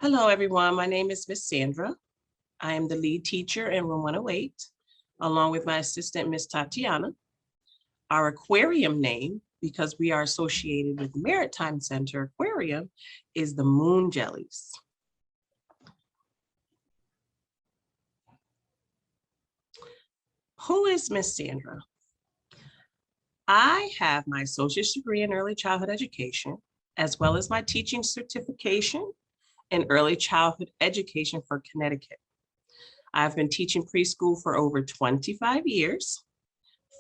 Hello, everyone. My name is Miss Sandra. I am the lead teacher in room 108, along with my assistant, Miss Tatianna. Our aquarium name, because we are associated with the Maritime Center Aquarium, is the Moon Jellies. Who is Miss Sandra? I have my associate's degree in early childhood education, as well as my teaching certification in early childhood education for Connecticut. I've been teaching preschool for over 25 years.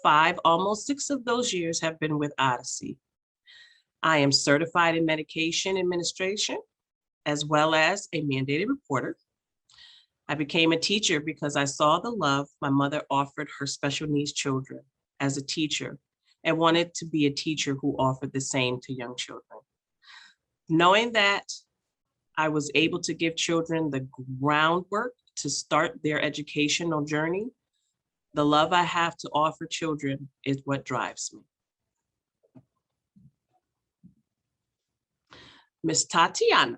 5, almost 6 of those years have been with Odyssey. I am certified in medication administration, as well as a mandated reporter. I became a teacher because I saw the love my mother offered her special needs children as a teacher and wanted to be a teacher who offered the same to young children. Knowing that I was able to give children the groundwork to start their educational journey, the love I have to offer children is what drives me. Miss Tatianna.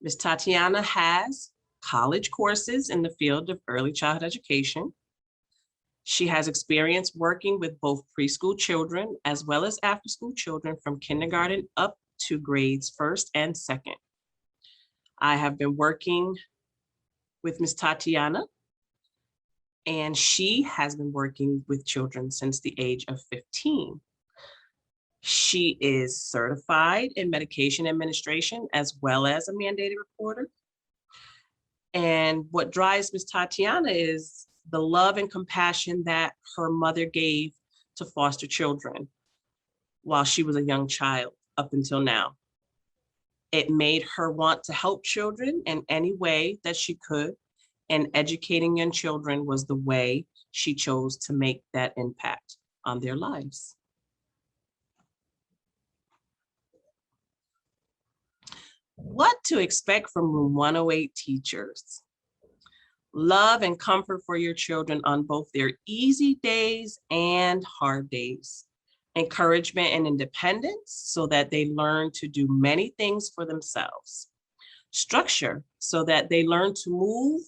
Miss Tatianna has college courses in the field of early childhood education. She has experience working with both preschool children as well as after-school children from kindergarten up to grades 1st and 2nd. I have been working with Miss Tatianna, and she has been working with children since the age of 15. She is certified in medication administration as well as a mandated reporter. And what drives Miss Tatianna is the love and compassion that her mother gave to foster children while she was a young child up until now. It made her want to help children in any way that she could, and educating young children was the way she chose to make that impact on their lives. What to expect from room 108 teachers? Love and comfort for your children on both their easy days and hard days. Encouragement and independence so that they learn to do many things for themselves. Structure so that they learn to move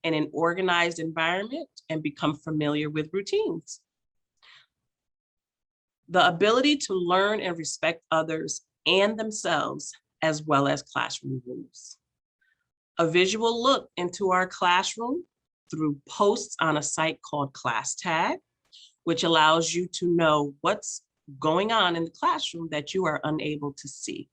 in an organized environment and become familiar with routines. The ability to learn and respect others and themselves, as well as classroom rules. A visual look into our classroom through posts on a site called Class Tag, which allows you to know what's going on in the classroom that you are unable to see.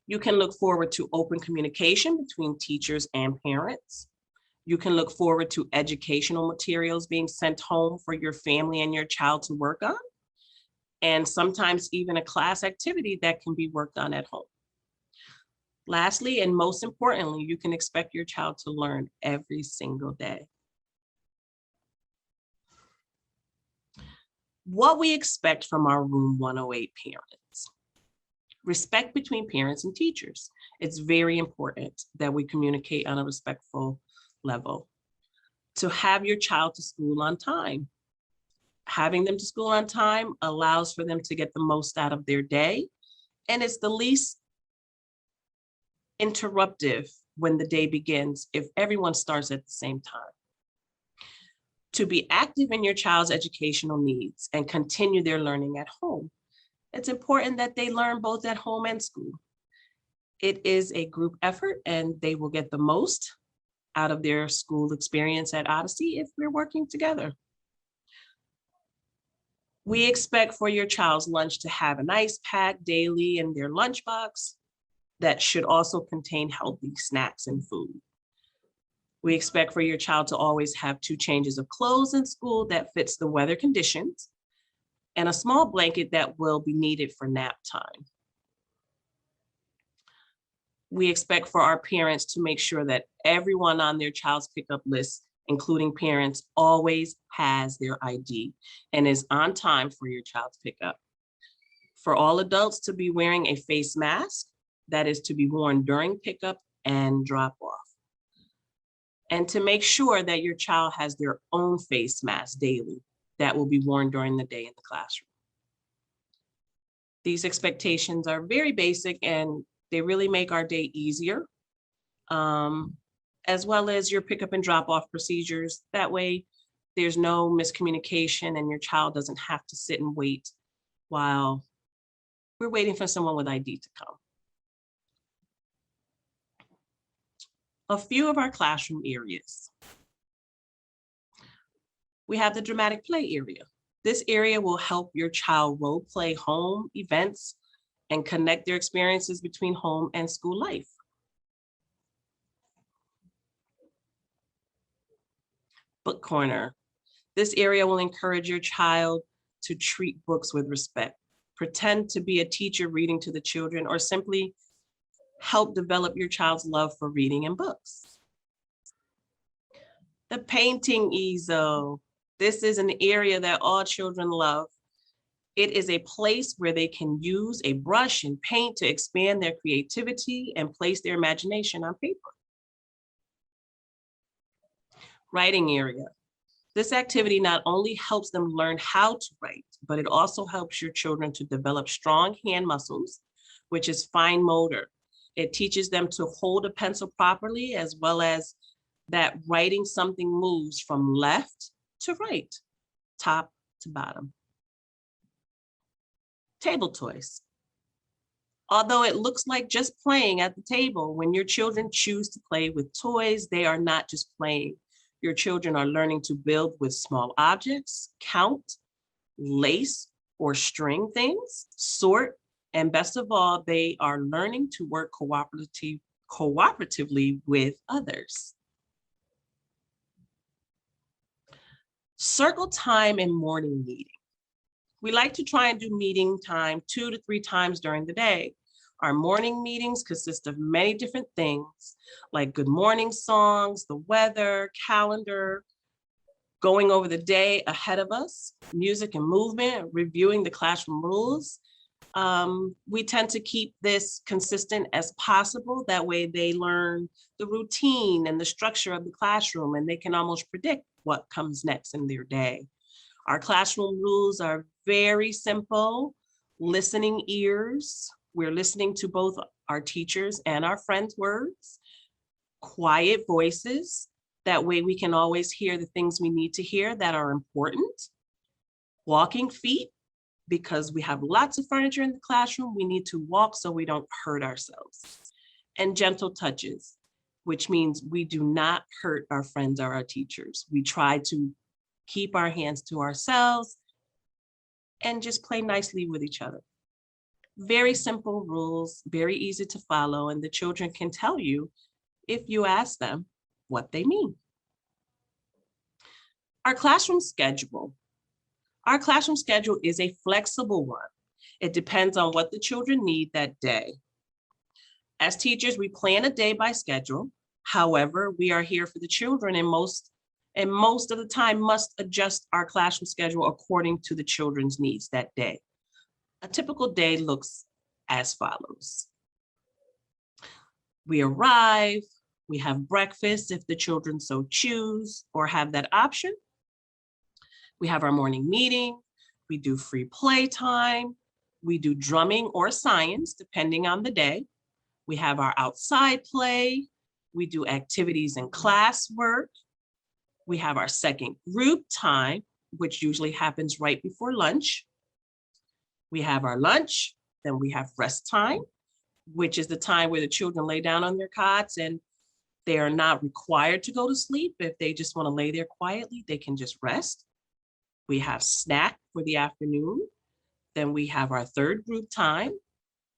You can look forward to open communication between teachers and parents. You can look forward to educational materials being sent home for your family and your child to work on, and sometimes even a class activity that can be worked on at home. Lastly, and most importantly, you can expect your child to learn every single day. What we expect from our room 108 parents. Respect between parents and teachers. It's very important that we communicate on a respectful level. To have your child to school on time. Having them to school on time allows for them to get the most out of their day, and it's the least interruptive when the day begins if everyone starts at the same time. To be active in your child's educational needs and continue their learning at home. It's important that they learn both at home and school. It is a group effort and they will get the most out of their school experience at Odyssey if we're working together. We expect for your child's lunch to have a nice pack daily in their lunchbox that should also contain healthy snacks and food. We expect for your child to always have 2 changes of clothes in school that fits the weather conditions, and a small blanket that will be needed for nap time. We expect for our parents to make sure that everyone on their child's pickup list, including parents, always has their ID and is on time for your child's pickup. For all adults to be wearing a face mask that is to be worn during pickup and drop off. And to make sure that your child has their own face mask daily that will be worn during the day in the classroom. These expectations are very basic and they really make our day easier, as well as your pickup and drop off procedures. That way there's no miscommunication and your child doesn't have to sit and wait while we're waiting for someone with ID to come. A few of our classroom areas. We have the dramatic play area. This area will help your child role play home events and connect their experiences between home and school life. Book corner. This area will encourage your child to treat books with respect, pretend to be a teacher reading to the children, or simply help develop your child's love for reading and books. The painting easel. This is an area that all children love. It is a place where they can use a brush and paint to expand their creativity and place their imagination on paper. Writing area. This activity not only helps them learn how to write, but it also helps your children to develop strong hand muscles, which is fine motor. It teaches them to hold a pencil properly, as well as that writing something moves from left to right, top to bottom. Table toys. Although it looks like just playing at the table, when your children choose to play with toys, they are not just playing. Your children are learning to build with small objects, count, lace or string things, sort, and best of all, they are learning to work cooperatively with others. Circle time and morning meeting. We like to try and do meeting time 2 to 3 times during the day. Our morning meetings consist of many different things like good morning songs, the weather, calendar, going over the day ahead of us, music and movement, reviewing the classroom rules. We tend to keep this consistent as possible. That way they learn the routine and the structure of the classroom, and they can almost predict what comes next in their day. Our classroom rules are very simple. Listening ears. We're listening to both our teachers and our friends' words. Quiet voices. That way we can always hear the things we need to hear that are important. Walking feet, because we have lots of furniture in the classroom, we need to walk so we don't hurt ourselves. And gentle touches, which means we do not hurt our friends or our teachers. We try to keep our hands to ourselves and just play nicely with each other. Very simple rules, very easy to follow, and the children can tell you if you ask them what they mean. Our classroom schedule. Our classroom schedule is a flexible one. It depends on what the children need that day. As teachers, we plan a day by schedule. However, we are here for the children and most of the time must adjust our classroom schedule according to the children's needs that day. A typical day looks as follows. We arrive, we have breakfast if the children so choose or have that option. We have our morning meeting, we do free play time, we do drumming or science depending on the day. We have our outside play, we do activities and classwork. We have our second group time, which usually happens right before lunch. We have our lunch, then we have rest time, which is the time where the children lay down on their cots and they are not required to go to sleep. If they just want to lay there quietly, they can just rest. We have snack for the afternoon. Then we have our third group time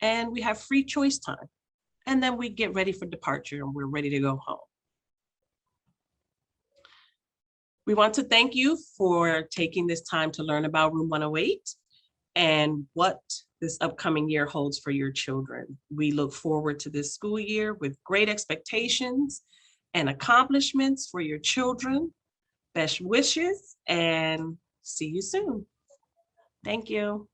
and we have free choice time. And then we get ready for departure and we're ready to go home. We want to thank you for taking this time to learn about Room 108 and what this upcoming year holds for your children. We look forward to this school year with great expectations and accomplishments for your children. Best wishes and see you soon. Thank you.